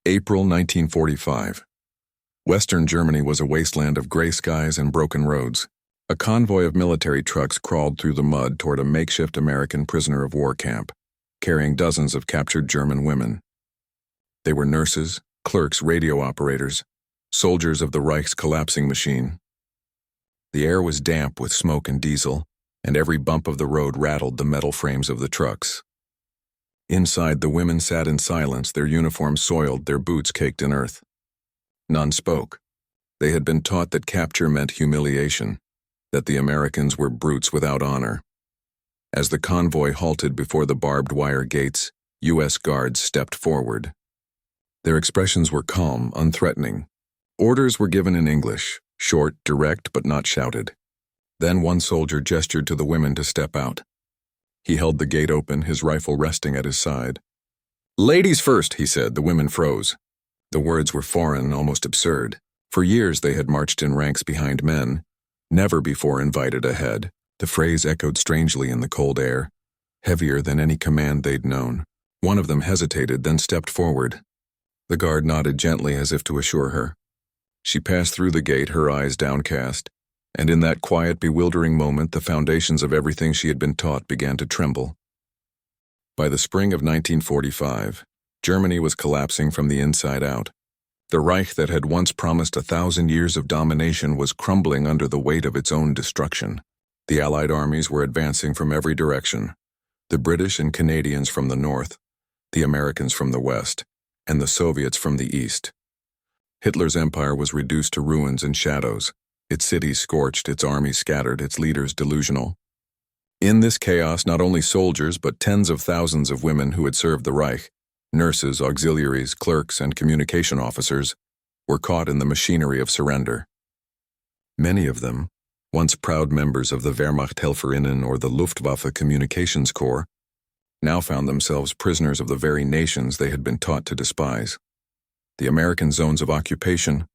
April 1945. Western Germany was a wasteland of gray skies and broken roads. A convoy of military trucks crawled through the mud toward a makeshift American prisoner of war camp, carrying dozens of captured German women. They were nurses, clerks, radio operators, soldiers of the Reich's collapsing machine. The air was damp with smoke and diesel, and every bump of the road rattled the metal frames of the trucks. Inside, the women sat in silence, their uniforms soiled, their boots caked in earth. None spoke. They had been taught that capture meant humiliation, that the Americans were brutes without honor. As the convoy halted before the barbed wire gates, U.S. guards stepped forward. Their expressions were calm, unthreatening. Orders were given in English, short, direct, but not shouted. Then one soldier gestured to the women to step out. He held the gate open, his rifle resting at his side. "Ladies first," he said. The women froze. The words were foreign, almost absurd. For years they had marched in ranks behind men, never before invited ahead. The phrase echoed strangely in the cold air, heavier than any command they'd known. One of them hesitated, then stepped forward. The guard nodded gently as if to assure her. She passed through the gate, her eyes downcast, and in that quiet, bewildering moment, the foundations of everything she had been taught began to tremble. By the spring of 1945, Germany was collapsing from the inside out. The Reich that had once promised 1,000 years of domination was crumbling under the weight of its own destruction. The Allied armies were advancing from every direction, the British and Canadians from the north, the Americans from the west, and the Soviets from the east. Hitler's empire was reduced to ruins and shadows, its cities scorched, its army scattered, its leaders delusional. In this chaos, not only soldiers, but tens of thousands of women who had served the Reich, nurses, auxiliaries, clerks, and communication officers, were caught in the machinery of surrender. Many of them, once proud members of the Wehrmacht-Helferinnen or the Luftwaffe Communications Corps, now found themselves prisoners of the very nations they had been taught to despise. The American zones of occupation,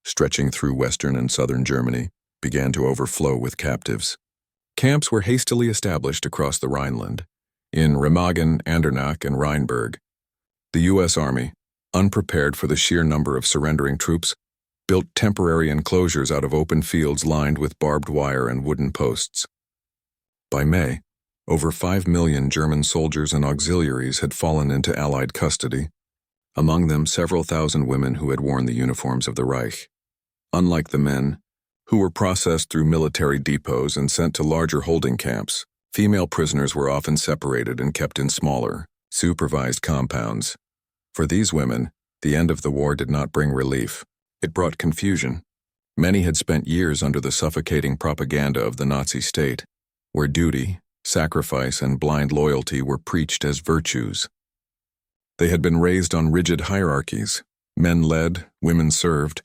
stretching through western and southern Germany, began to overflow with captives. Camps were hastily established across the Rhineland, in Remagen, Andernach, and Rheinberg. The U.S. Army, unprepared for the sheer number of surrendering troops, built temporary enclosures out of open fields lined with barbed wire and wooden posts. By May, over 5 million German soldiers and auxiliaries had fallen into Allied custody, among them several thousand women who had worn the uniforms of the Reich. Unlike the men, who were processed through military depots and sent to larger holding camps, female prisoners were often separated and kept in smaller, supervised compounds. For these women, the end of the war did not bring relief. It brought confusion. Many had spent years under the suffocating propaganda of the Nazi state, where duty, sacrifice, and blind loyalty were preached as virtues. They had been raised on rigid hierarchies. Men led, women served.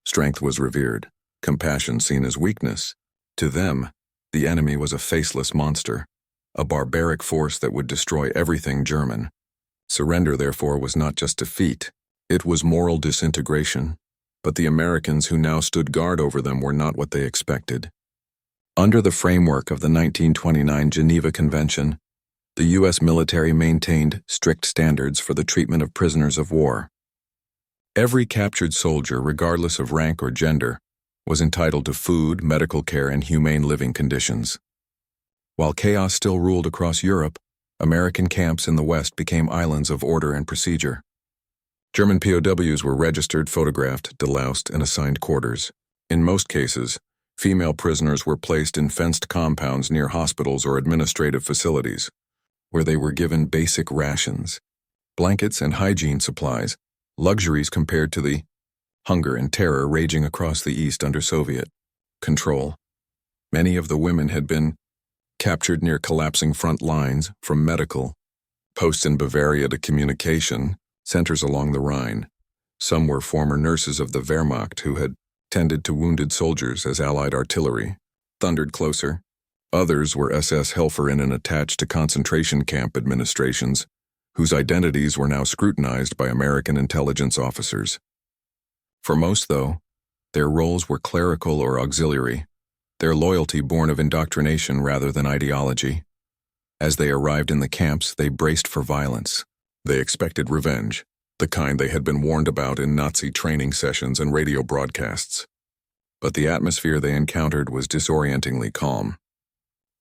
Strength was revered, compassion seen as weakness. To them, the enemy was a faceless monster, a barbaric force that would destroy everything German. Surrender, therefore, was not just defeat. It was moral disintegration. But the Americans who now stood guard over them were not what they expected. Under the framework of the 1929 Geneva Convention, the U.S. military maintained strict standards for the treatment of prisoners of war. Every captured soldier, regardless of rank or gender, was entitled to food, medical care, and humane living conditions. While chaos still ruled across Europe, American camps in the West became islands of order and procedure. German POWs were registered, photographed, deloused, and assigned quarters. In most cases, female prisoners were placed in fenced compounds near hospitals or administrative facilities, where they were given basic rations, blankets, and hygiene supplies, luxuries compared to the hunger and terror raging across the East under Soviet control. Many of the women had been captured near collapsing front lines, from medical posts in Bavaria to communication centers along the Rhine. Some were former nurses of the Wehrmacht who had tended to wounded soldiers as Allied artillery thundered closer. Others were SS Helferinnen attached to concentration camp administrations, whose identities were now scrutinized by American intelligence officers. For most, though, their roles were clerical or auxiliary, their loyalty born of indoctrination rather than ideology. As they arrived in the camps, they braced for violence. They expected revenge. the kind they had been warned about in Nazi training sessions and radio broadcasts. But the atmosphere they encountered was disorientingly calm.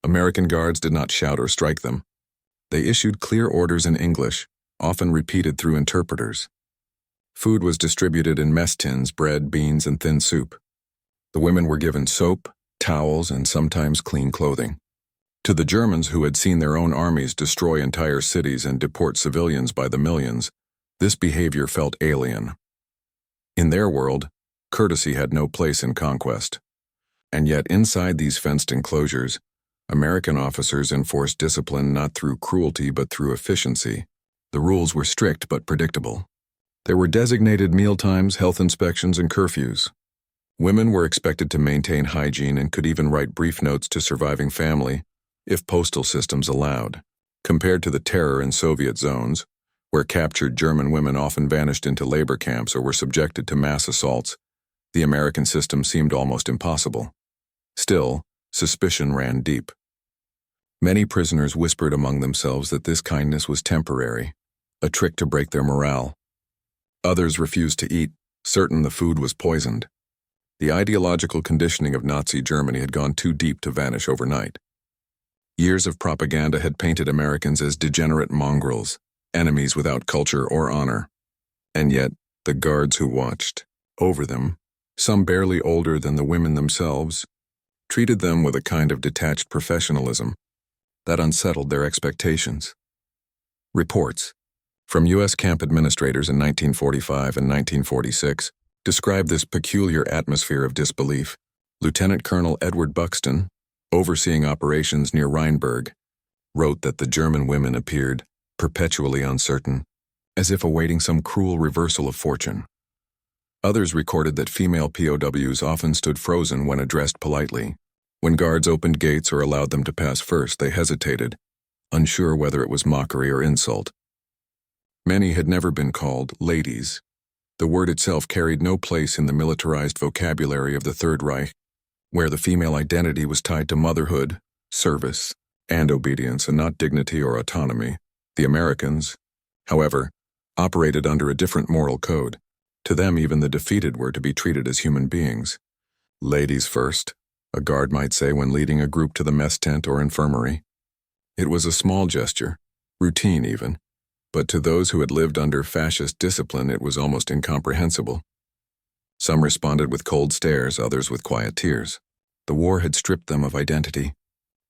American guards did not shout or strike them. They issued clear orders in English, often repeated through interpreters. Food was distributed in mess tins, bread, beans, and thin soup. The women were given soap, towels, and sometimes clean clothing. To the Germans who had seen their own armies destroy entire cities and deport civilians by the millions, this behavior felt alien. In their world, courtesy had no place in conquest. And yet inside these fenced enclosures, American officers enforced discipline not through cruelty but through efficiency. The rules were strict but predictable. There were designated mealtimes, health inspections, and curfews. Women were expected to maintain hygiene and could even write brief notes to surviving family, if postal systems allowed. Compared to the terror in Soviet zones, where captured German women often vanished into labor camps or were subjected to mass assaults, the American system seemed almost impossible. Still, suspicion ran deep. Many prisoners whispered among themselves that this kindness was temporary, a trick to break their morale. Others refused to eat, certain the food was poisoned. The ideological conditioning of Nazi Germany had gone too deep to vanish overnight. Years of propaganda had painted Americans as degenerate mongrels, enemies without culture or honor. And yet, the guards who watched over them, some barely older than the women themselves, treated them with a kind of detached professionalism that unsettled their expectations. Reports from U.S. camp administrators in 1945 and 1946 describe this peculiar atmosphere of disbelief. Lieutenant Colonel Edward Buxton, overseeing operations near Rheinberg, wrote that the German women appeared perpetually uncertain, as if awaiting some cruel reversal of fortune. Others recorded that female POWs often stood frozen when addressed politely. When guards opened gates or allowed them to pass first, they hesitated, unsure whether it was mockery or insult. Many had never been called ladies. The word itself carried no place in the militarized vocabulary of the Third Reich, where the female identity was tied to motherhood, service, and obedience, and not dignity or autonomy. The Americans, however, operated under a different moral code. To them, even the defeated were to be treated as human beings. Ladies first, a guard might say when leading a group to the mess tent or infirmary. It was a small gesture, routine even, but to those who had lived under fascist discipline it was almost incomprehensible. Some responded with cold stares, others with quiet tears. The war had stripped them of identity.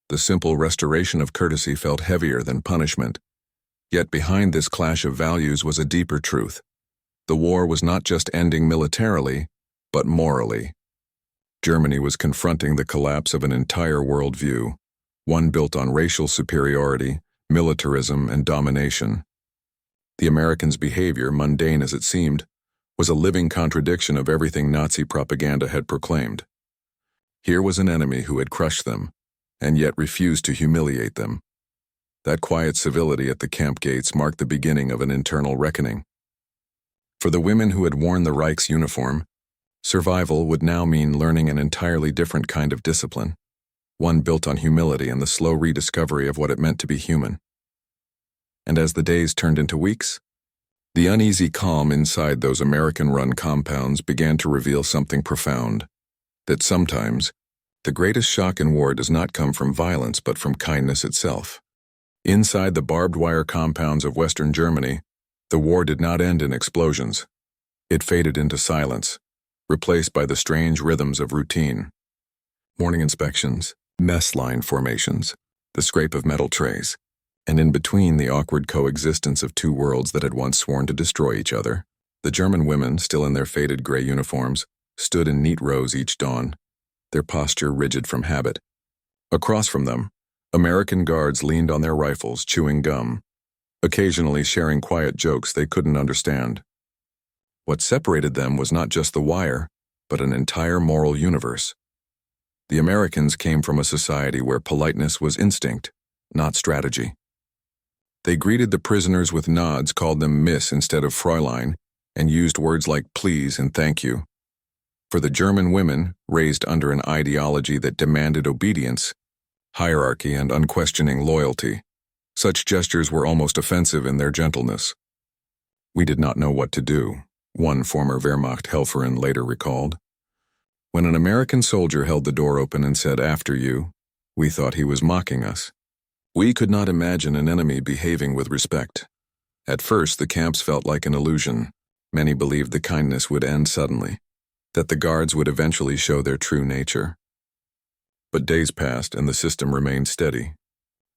The simple restoration of courtesy felt heavier than punishment. Yet behind this clash of values was a deeper truth. The war was not just ending militarily, but morally. Germany was confronting the collapse of an entire worldview, one built on racial superiority, militarism, and domination. The Americans' behavior, mundane as it seemed, was a living contradiction of everything Nazi propaganda had proclaimed. Here was an enemy who had crushed them, and yet refused to humiliate them. That quiet civility at the camp gates marked the beginning of an internal reckoning. For the women who had worn the Reich's uniform, survival would now mean learning an entirely different kind of discipline, one built on humility and the slow rediscovery of what it meant to be human. And as the days turned into weeks, the uneasy calm inside those American-run compounds began to reveal something profound, that sometimes the greatest shock in war does not come from violence but from kindness itself. Inside the barbed wire compounds of Western Germany, the war did not end in explosions. It faded into silence, replaced by the strange rhythms of routine. Morning inspections, mess line formations, the scrape of metal trays, and in between the awkward coexistence of two worlds that had once sworn to destroy each other. The German women, still in their faded gray uniforms, stood in neat rows each dawn, their posture rigid from habit. Across from them, American guards leaned on their rifles, chewing gum, occasionally sharing quiet jokes they couldn't understand. What separated them was not just the wire, but an entire moral universe. The Americans came from a society where politeness was instinct, not strategy. They greeted the prisoners with nods, called them Miss instead of Fräulein, and used words like please and thank you. For the German women, raised under an ideology that demanded obedience, hierarchy, and unquestioning loyalty, such gestures were almost offensive in their gentleness. We did not know what to do, one former Wehrmacht Helferin later recalled. When an American soldier held the door open and said, "After you," we thought he was mocking us. We could not imagine an enemy behaving with respect. At first, the camps felt like an illusion. Many believed the kindness would end suddenly, that the guards would eventually show their true nature. But days passed and the system remained steady.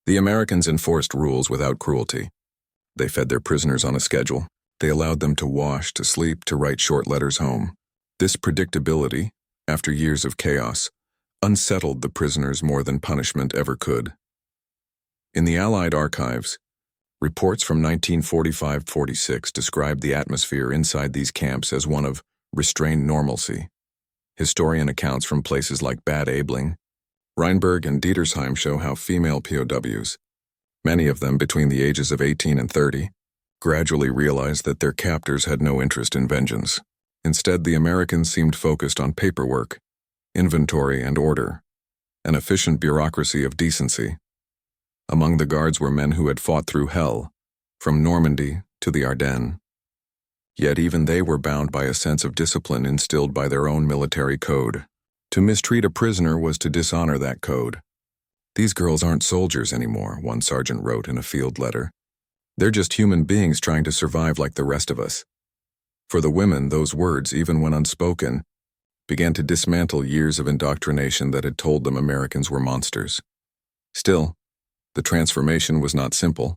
The Americans enforced rules without cruelty. They fed their prisoners on a schedule. They allowed them to wash, to sleep, to write short letters home. This predictability, after years of chaos, unsettled the prisoners more than punishment ever could. In the Allied archives, reports from 1945-46 described the atmosphere inside these camps as one of restrained normalcy. Historian accounts from places like Bad Aibling, Rheinberg, and Dietersheim show how female POWs, many of them between the ages of 18 and 30, gradually realized that their captors had no interest in vengeance. Instead, the Americans seemed focused on paperwork, inventory, and order, an efficient bureaucracy of decency. Among the guards were men who had fought through hell, from Normandy to the Ardennes. Yet even they were bound by a sense of discipline instilled by their own military code. To mistreat a prisoner was to dishonor that code. "These girls aren't soldiers anymore," one sergeant wrote in a field letter. "They're just human beings trying to survive like the rest of us." For the women, those words, even when unspoken, began to dismantle years of indoctrination that had told them Americans were monsters. Still, the transformation was not simple.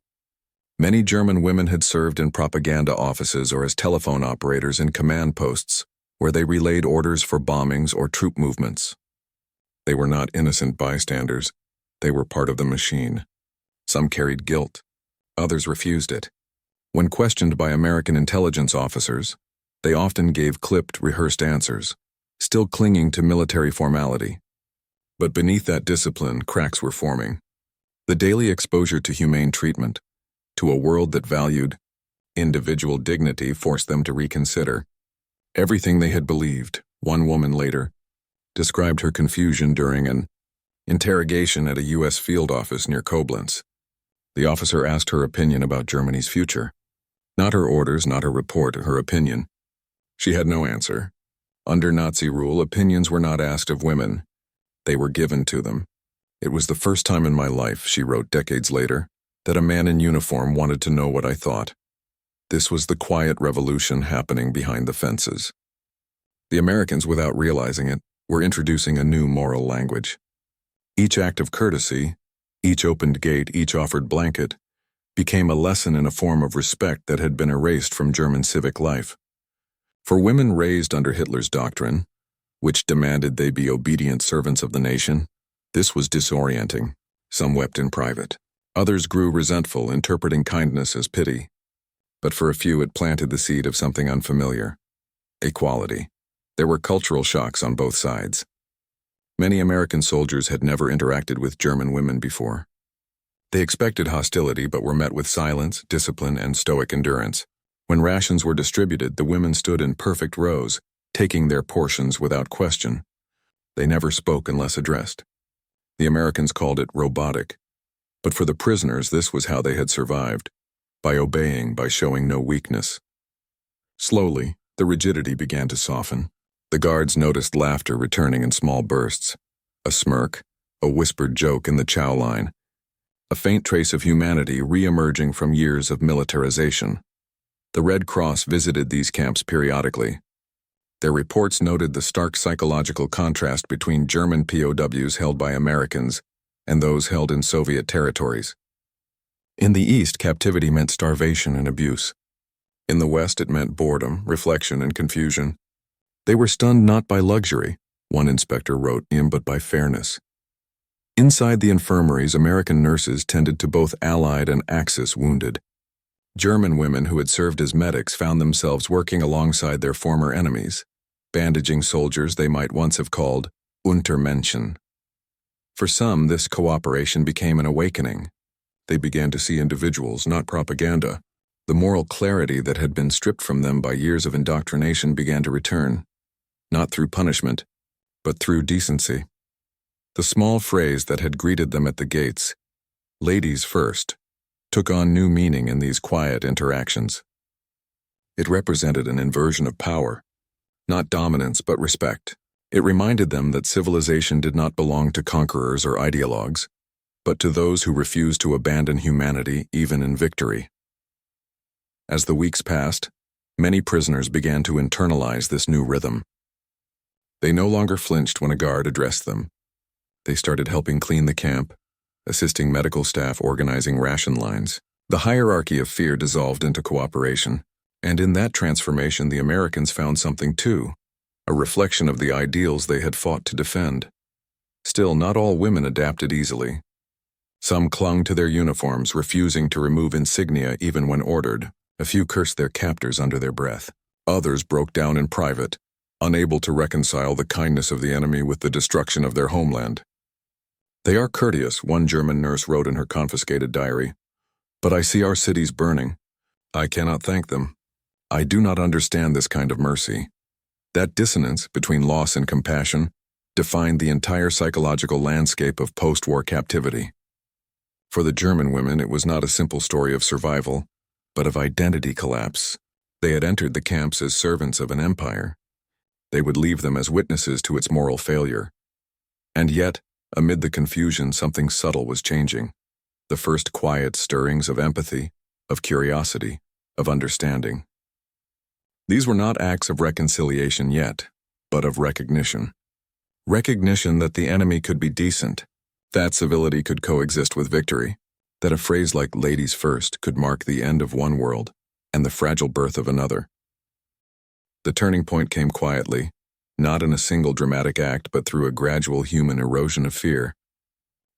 Many German women had served in propaganda offices or as telephone operators in command posts, where they relayed orders for bombings or troop movements. They were not innocent bystanders. They were part of the machine. Some carried guilt. Others refused it. When questioned by American intelligence officers, they often gave clipped, rehearsed answers, still clinging to military formality. But beneath that discipline, cracks were forming. The daily exposure to humane treatment, to a world that valued individual dignity, forced them to reconsider everything they had believed. One woman later described her confusion during an interrogation at a U.S. field office near Koblenz. The officer asked her opinion about Germany's future. Not her orders, not her report, her opinion. She had no answer. Under Nazi rule, opinions were not asked of women. They were given to them. "It was the first time in my life," she wrote decades later, "that a man in uniform wanted to know what I thought." This was the quiet revolution happening behind the fences. The Americans, without realizing it, were introducing a new moral language. Each act of courtesy, each opened gate, each offered blanket, became a lesson in a form of respect that had been erased from German civic life. For women raised under Hitler's doctrine, which demanded they be obedient servants of the nation, this was disorienting. Some wept in private. Others grew resentful, interpreting kindness as pity. But for a few, it planted the seed of something unfamiliar: equality. There were cultural shocks on both sides. Many American soldiers had never interacted with German women before. They expected hostility but were met with silence, discipline, and stoic endurance. When rations were distributed, the women stood in perfect rows, taking their portions without question. They never spoke unless addressed. The Americans called it robotic. But for the prisoners, this was how they had survived: by obeying, by showing no weakness. Slowly, the rigidity began to soften. The guards noticed laughter returning in small bursts, a smirk, a whispered joke in the chow line, a faint trace of humanity re-emerging from years of militarization. The Red Cross visited these camps periodically. Their reports noted the stark psychological contrast between German POWs held by Americans and those held in Soviet territories. In the East, captivity meant starvation and abuse. In the West, it meant boredom, reflection, and confusion. They were stunned not by luxury, one inspector wrote, but by fairness. Inside the infirmaries, American nurses tended to both Allied and Axis wounded. German women who had served as medics found themselves working alongside their former enemies, bandaging soldiers they might once have called Untermenschen. For some, this cooperation became an awakening. They began to see individuals, not propaganda. The moral clarity that had been stripped from them by years of indoctrination began to return, not through punishment, but through decency. The small phrase that had greeted them at the gates, "ladies first," took on new meaning in these quiet interactions. It represented an inversion of power, not dominance but respect. It reminded them that civilization did not belong to conquerors or ideologues, but to those who refused to abandon humanity even in victory. As the weeks passed, many prisoners began to internalize this new rhythm. They no longer flinched when a guard addressed them. They started helping clean the camp, assisting medical staff organizing ration lines. The hierarchy of fear dissolved into cooperation, and in that transformation the Americans found something too, a reflection of the ideals they had fought to defend. Still, not all women adapted easily. Some clung to their uniforms, refusing to remove insignia even when ordered. A few cursed their captors under their breath. Others broke down in private, unable to reconcile the kindness of the enemy with the destruction of their homeland. "They are courteous," one German nurse wrote in her confiscated diary, "but I see our cities burning. I cannot thank them. I do not understand this kind of mercy." That dissonance between loss and compassion defined the entire psychological landscape of post-war captivity. For the German women, it was not a simple story of survival, but of identity collapse. They had entered the camps as servants of an empire. They would leave them as witnesses to its moral failure. And yet, amid the confusion, something subtle was changing. The first quiet stirrings of empathy, of curiosity, of understanding. These were not acts of reconciliation yet, but of recognition. Recognition that the enemy could be decent, that civility could coexist with victory, that a phrase like "ladies first" could mark the end of one world and the fragile birth of another. The turning point came quietly, not in a single dramatic act, but through a gradual human erosion of fear.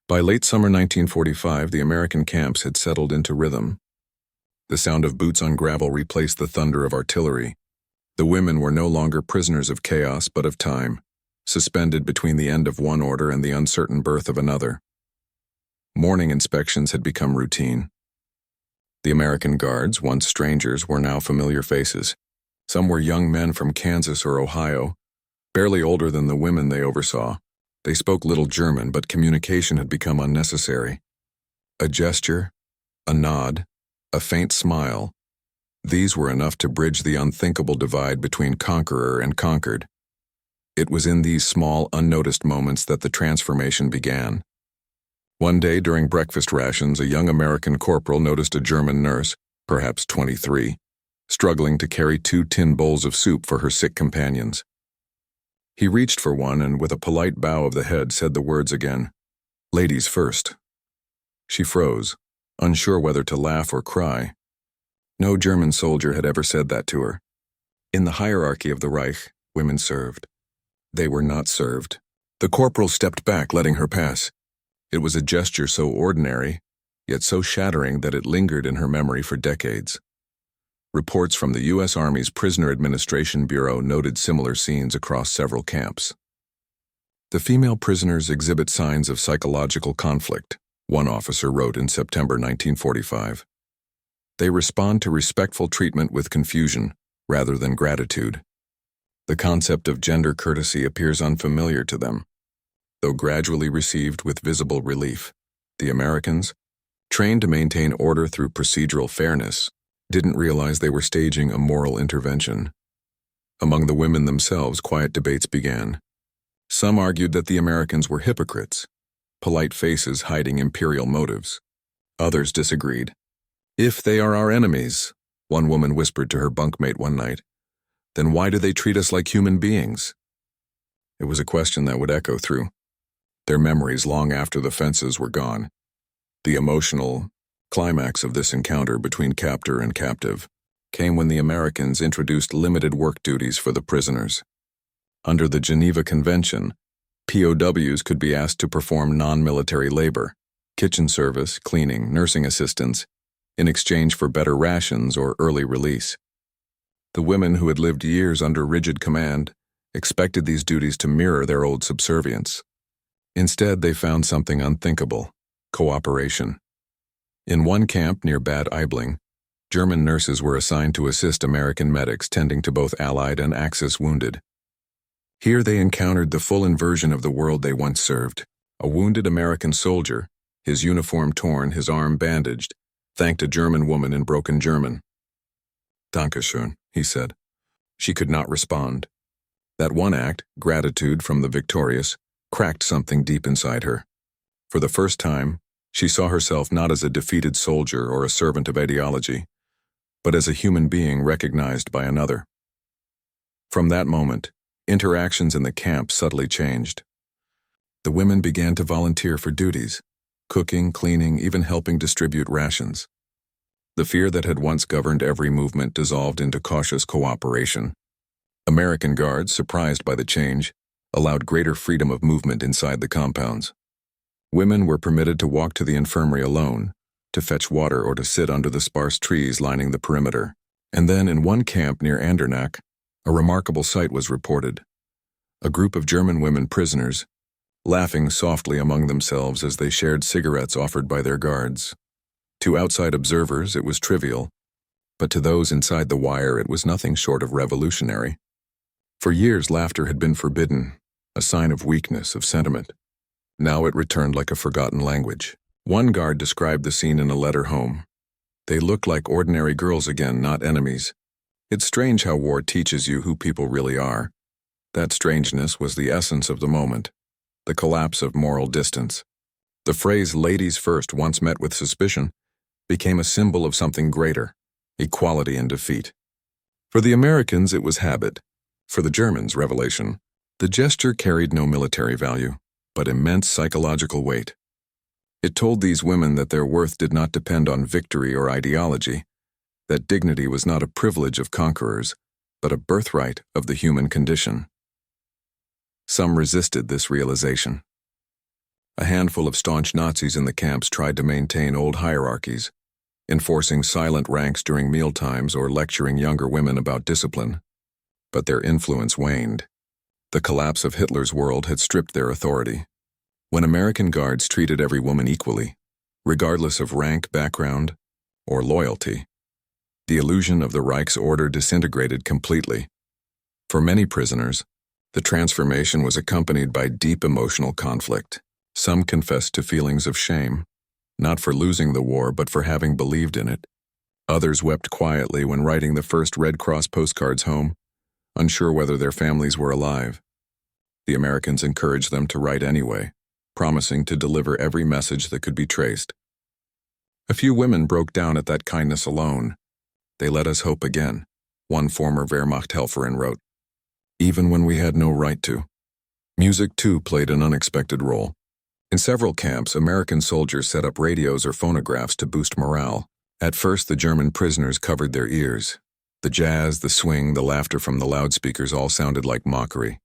By late summer 1945, the American camps had settled into rhythm. The sound of boots on gravel replaced the thunder of artillery. The women were no longer prisoners of chaos, but of time, suspended between the end of one order and the uncertain birth of another. Morning inspections had become routine. The American guards, once strangers, were now familiar faces. Some were young men from Kansas or Ohio, barely older than the women they oversaw. They spoke little German, but communication had become unnecessary. A gesture, a nod, a faint smile, these were enough to bridge the unthinkable divide between conqueror and conquered. It was in these small, unnoticed moments that the transformation began. One day during breakfast rations, a young American corporal noticed a German nurse, perhaps 23, struggling to carry 2 tin bowls of soup for her sick companions. He reached for one and, with a polite bow of the head, said the words again, "Ladies first." She froze, unsure whether to laugh or cry. No German soldier had ever said that to her. In the hierarchy of the Reich, women served. They were not served. The corporal stepped back, letting her pass. It was a gesture so ordinary, yet so shattering that it lingered in her memory for decades. Reports from the U.S. Army's Prisoner Administration Bureau noted similar scenes across several camps. "The female prisoners exhibit signs of psychological conflict," one officer wrote in September 1945. "They respond to respectful treatment with confusion, rather than gratitude. The concept of gender courtesy appears unfamiliar to them, though gradually received with visible relief. The Americans, trained to maintain order through procedural fairness, didn't realize they were staging a moral intervention. Among the women themselves, quiet debates began. Some argued that the Americans were hypocrites, polite faces hiding imperial motives. Others disagreed. "If they are our enemies," one woman whispered to her bunkmate one night, "then why do they treat us like human beings?" It was a question that would echo through their memories long after the fences were gone. The emotional climax of this encounter between captor and captive came when the Americans introduced limited work duties for the prisoners. Under the Geneva Convention, POWs could be asked to perform non-military labor, kitchen service, cleaning, nursing assistance, in exchange for better rations or early release. The women who had lived years under rigid command expected these duties to mirror their old subservience. Instead, they found something unthinkable: cooperation. In one camp near Bad Aibling, German nurses were assigned to assist American medics tending to both Allied and Axis wounded. Here they encountered the full inversion of the world they once served. A wounded American soldier, his uniform torn, his arm bandaged, thanked a German woman in broken German. "Dankeschön." he said. She could not respond. That one act, gratitude from the victorious, cracked something deep inside her. For the first time, she saw herself not as a defeated soldier or a servant of ideology, but as a human being recognized by another. From that moment, interactions in the camp subtly changed. The women began to volunteer for duties, cooking, cleaning, even helping distribute rations. The fear that had once governed every movement dissolved into cautious cooperation. American guards, surprised by the change, allowed greater freedom of movement inside the compounds. Women were permitted to walk to the infirmary alone, to fetch water or to sit under the sparse trees lining the perimeter. And then in one camp near Andernach, a remarkable sight was reported. A group of German women prisoners, laughing softly among themselves as they shared cigarettes offered by their guards. To outside observers, it was trivial, but to those inside the wire, it was nothing short of revolutionary. For years, laughter had been forbidden, a sign of weakness, of sentiment. Now it returned like a forgotten language. One guard described the scene in a letter home. They looked like ordinary girls again, not enemies. It's strange how war teaches you who people really are. That strangeness was the essence of the moment, the collapse of moral distance. The phrase "ladies first," once met with suspicion, became a symbol of something greater, equality in defeat. For the Americans, it was habit. For the Germans, revelation. The gesture carried no military value, but immense psychological weight. It told these women that their worth did not depend on victory or ideology, that dignity was not a privilege of conquerors, but a birthright of the human condition. Some resisted this realization. A handful of staunch Nazis in the camps tried to maintain old hierarchies, enforcing silent ranks during mealtimes or lecturing younger women about discipline. But their influence waned. The collapse of Hitler's world had stripped their authority. When American guards treated every woman equally, regardless of rank, background, or loyalty, the illusion of the Reich's order disintegrated completely. For many prisoners, the transformation was accompanied by deep emotional conflict. Some confessed to feelings of shame, not for losing the war but for having believed in it. Others wept quietly when writing the first Red Cross postcards home, unsure whether their families were alive. The Americans encouraged them to write anyway, promising to deliver every message that could be traced. A few women broke down at that kindness alone. They let us hope again, one former Wehrmachthelferin wrote. Even when we had no right to. Music, too, played an unexpected role. In several camps, American soldiers set up radios or phonographs to boost morale. At first, the German prisoners covered their ears. The jazz, the swing, the laughter from the loudspeakers all sounded like mockery.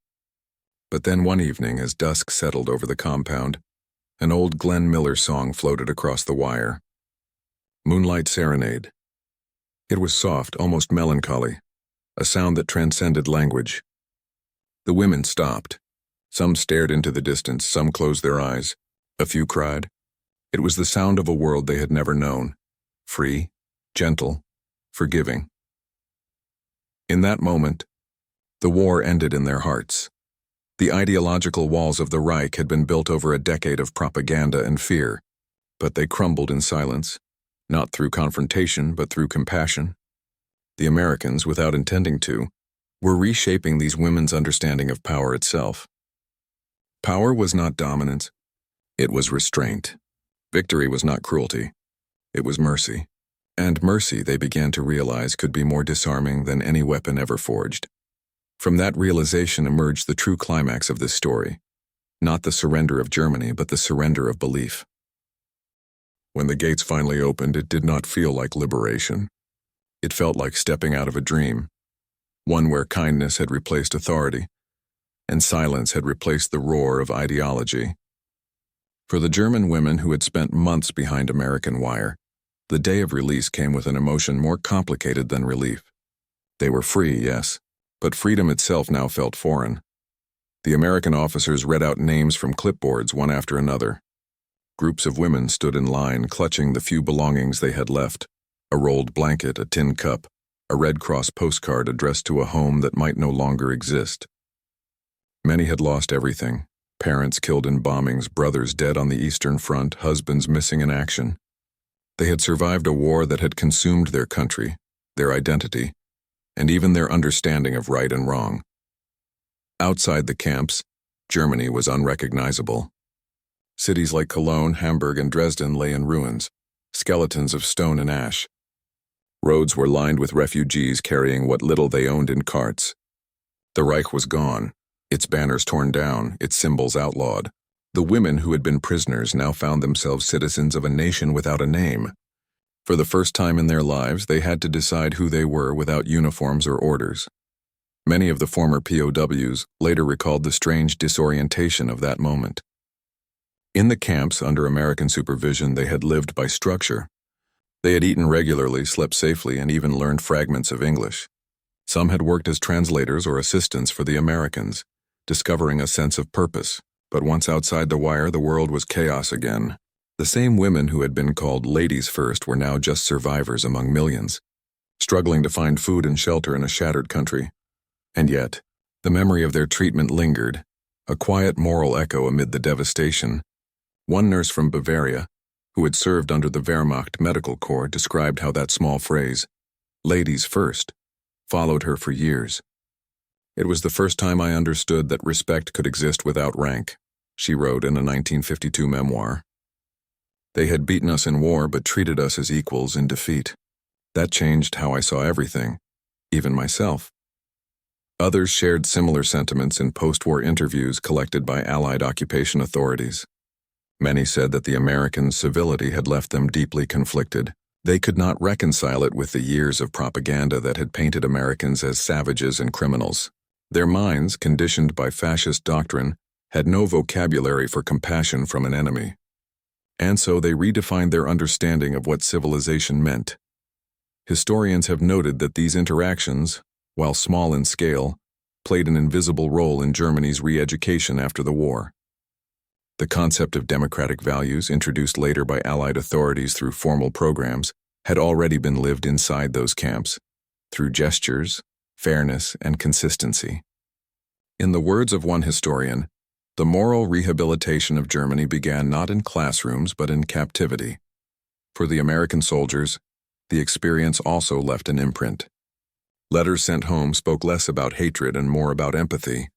But then one evening, as dusk settled over the compound, an old Glenn Miller song floated across the wire. Moonlight Serenade. It was soft, almost melancholy, a sound that transcended language. The women stopped. Some stared into the distance, some closed their eyes. A few cried. It was the sound of a world they had never known, free, gentle, forgiving. In that moment, the war ended in their hearts. The ideological walls of the Reich had been built over a decade of propaganda and fear, but they crumbled in silence, not through confrontation but through compassion. The Americans, without intending to, were reshaping these women's understanding of power itself. Power was not dominance, it was restraint. Victory was not cruelty, it was mercy. And mercy, they began to realize, could be more disarming than any weapon ever forged. From that realization emerged the true climax of this story, not the surrender of Germany, but the surrender of belief. When the gates finally opened, it did not feel like liberation. It felt like stepping out of a dream, one where kindness had replaced authority, and silence had replaced the roar of ideology. For the German women who had spent months behind American wire, the day of release came with an emotion more complicated than relief. They were free, yes, but freedom itself now felt foreign. The American officers read out names from clipboards one after another. Groups of women stood in line, clutching the few belongings they had left: a rolled blanket, a tin cup, a Red Cross postcard addressed to a home that might no longer exist. Many had lost everything: parents killed in bombings, brothers dead on the Eastern Front, husbands missing in action. They had survived a war that had consumed their country, their identity, and even their understanding of right and wrong. Outside the camps, Germany was unrecognizable. Cities like Cologne, Hamburg, and Dresden lay in ruins, skeletons of stone and ash. Roads were lined with refugees carrying what little they owned in carts. The Reich was gone, its banners torn down, its symbols outlawed. The women who had been prisoners now found themselves citizens of a nation without a name. For the first time in their lives, they had to decide who they were without uniforms or orders. Many of the former POWs later recalled the strange disorientation of that moment. In the camps, under American supervision, they had lived by structure. They had eaten regularly, slept safely, and even learned fragments of English. Some had worked as translators or assistants for the Americans, discovering a sense of purpose. But once outside the wire, the world was chaos again. The same women who had been called ladies first were now just survivors among millions, struggling to find food and shelter in a shattered country. And yet, the memory of their treatment lingered, a quiet moral echo amid the devastation. One nurse from Bavaria, who had served under the Wehrmacht Medical Corps, described how that small phrase, "ladies first," followed her for years. "It was the first time I understood that respect could exist without rank," she wrote in a 1952 memoir. "They had beaten us in war but treated us as equals in defeat. That changed how I saw everything, even myself." Others shared similar sentiments in post-war interviews collected by Allied occupation authorities. Many said that the Americans' civility had left them deeply conflicted. They could not reconcile it with the years of propaganda that had painted Americans as savages and criminals. Their minds, conditioned by fascist doctrine, had no vocabulary for compassion from an enemy. And so they redefined their understanding of what civilization meant. Historians have noted that these interactions, while small in scale, played an invisible role in Germany's re-education after the war. The concept of democratic values, introduced later by Allied authorities through formal programs, had already been lived inside those camps, through gestures, fairness, and consistency. In the words of one historian, the moral rehabilitation of Germany began not in classrooms but in captivity. For the American soldiers, the experience also left an imprint. Letters sent home spoke less about hatred and more about empathy.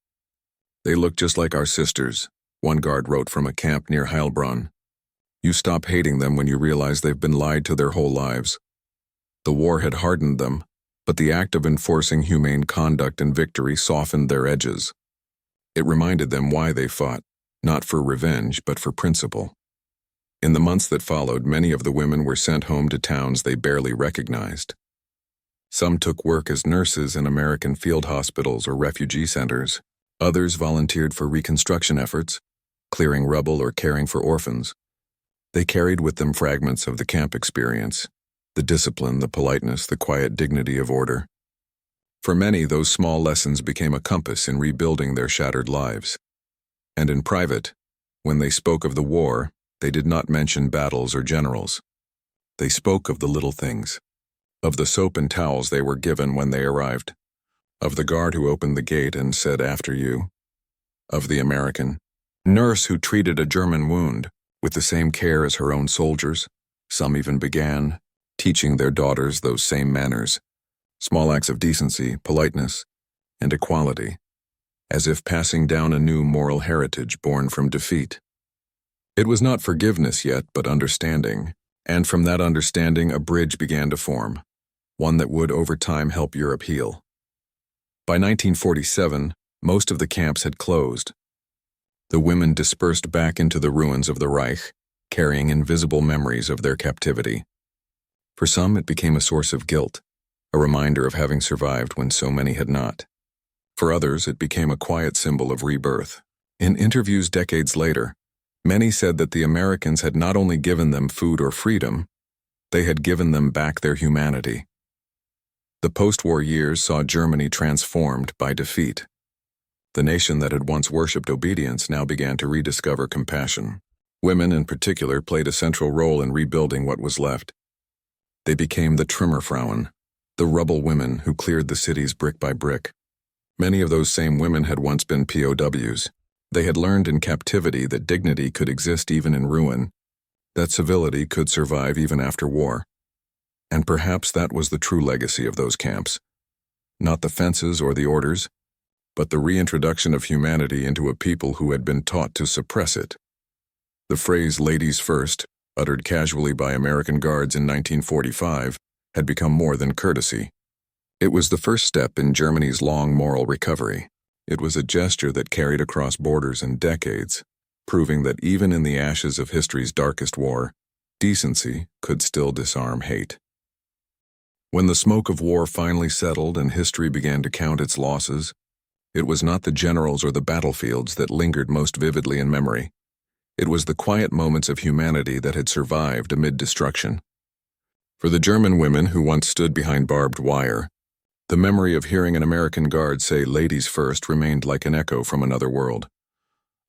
"They look just like our sisters," one guard wrote from a camp near Heilbronn. "You stop hating them when you realize they've been lied to their whole lives." The war had hardened them, but the act of enforcing humane conduct and victory softened their edges. It reminded them why they fought, not for revenge, but for principle. In the months that followed, many of the women were sent home to towns they barely recognized. Some took work as nurses in American field hospitals or refugee centers. Others volunteered for reconstruction efforts, clearing rubble or caring for orphans. They carried with them fragments of the camp experience, the discipline, the politeness, the quiet dignity of order. For many, those small lessons became a compass in rebuilding their shattered lives. And in private, when they spoke of the war, they did not mention battles or generals. They spoke of the little things, of the soap and towels they were given when they arrived, of the guard who opened the gate and said, "After you," of the American nurse who treated a German wound with the same care as her own soldiers. Some even began teaching their daughters those same manners, small acts of decency, politeness, and equality, as if passing down a new moral heritage born from defeat. It was not forgiveness yet, but understanding, and from that understanding a bridge began to form, one that would over time help Europe heal. By 1947, most of the camps had closed. The women dispersed back into the ruins of the Reich, carrying invisible memories of their captivity. For some, it became a source of guilt, a reminder of having survived when so many had not. For others, it became a quiet symbol of rebirth. In interviews decades later, many said that the Americans had not only given them food or freedom, they had given them back their humanity. The post-war years saw Germany transformed by defeat. The nation that had once worshipped obedience now began to rediscover compassion. Women, in particular, played a central role in rebuilding what was left. They became the Trümmerfrauen, the rubble women who cleared the cities brick by brick. Many of those same women had once been POWs. They had learned in captivity that dignity could exist even in ruin, that civility could survive even after war. And perhaps that was the true legacy of those camps. not the fences or the orders, but the reintroduction of humanity into a people who had been taught to suppress it. The phrase "ladies first," uttered casually by American guards in 1945, had become more than courtesy. It was the first step in Germany's long moral recovery. It was a gesture that carried across borders and decades, proving that even in the ashes of history's darkest war, decency could still disarm hate. When the smoke of war finally settled and history began to count its losses, it was not the generals or the battlefields that lingered most vividly in memory. It was the quiet moments of humanity that had survived amid destruction. For the German women who once stood behind barbed wire, the memory of hearing an American guard say "ladies first" remained like an echo from another world.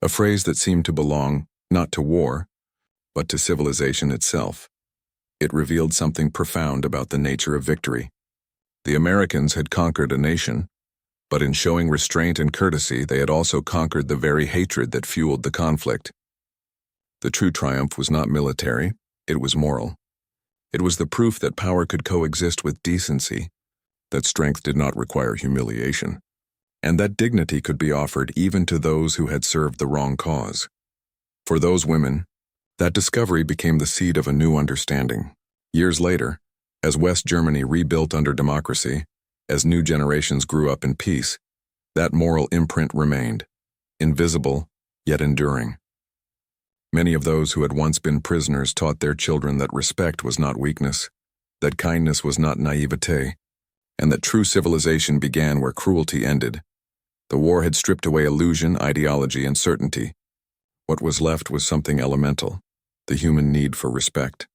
A phrase that seemed to belong not to war, but to civilization itself. It revealed something profound about the nature of victory. The Americans had conquered a nation, but in showing restraint and courtesy, they had also conquered the very hatred that fueled the conflict. The true triumph was not military, it was moral. It was the proof that power could coexist with decency, that strength did not require humiliation, and that dignity could be offered even to those who had served the wrong cause. For those women, that discovery became the seed of a new understanding. Years later, as West Germany rebuilt under democracy, as new generations grew up in peace, that moral imprint remained, invisible yet enduring. Many of those who had once been prisoners taught their children that respect was not weakness, that kindness was not naivete, and that true civilization began where cruelty ended. The war had stripped away illusion, ideology, and certainty. What was left was something elemental, the human need for respect,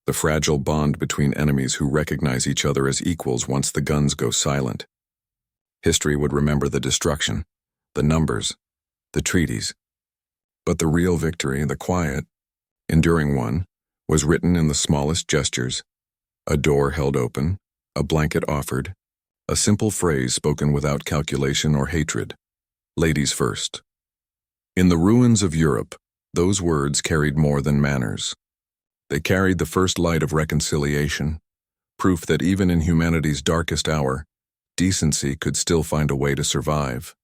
the fragile bond between enemies who recognize each other as equals once the guns go silent. History would remember the destruction, the numbers, the treaties. But the real victory, the quiet, enduring one, was written in the smallest gestures: a door held open, a blanket offered, a simple phrase spoken without calculation or hatred: "Ladies first." In the ruins of Europe, those words carried more than manners. They carried the first light of reconciliation, proof that even in humanity's darkest hour, decency could still find a way to survive.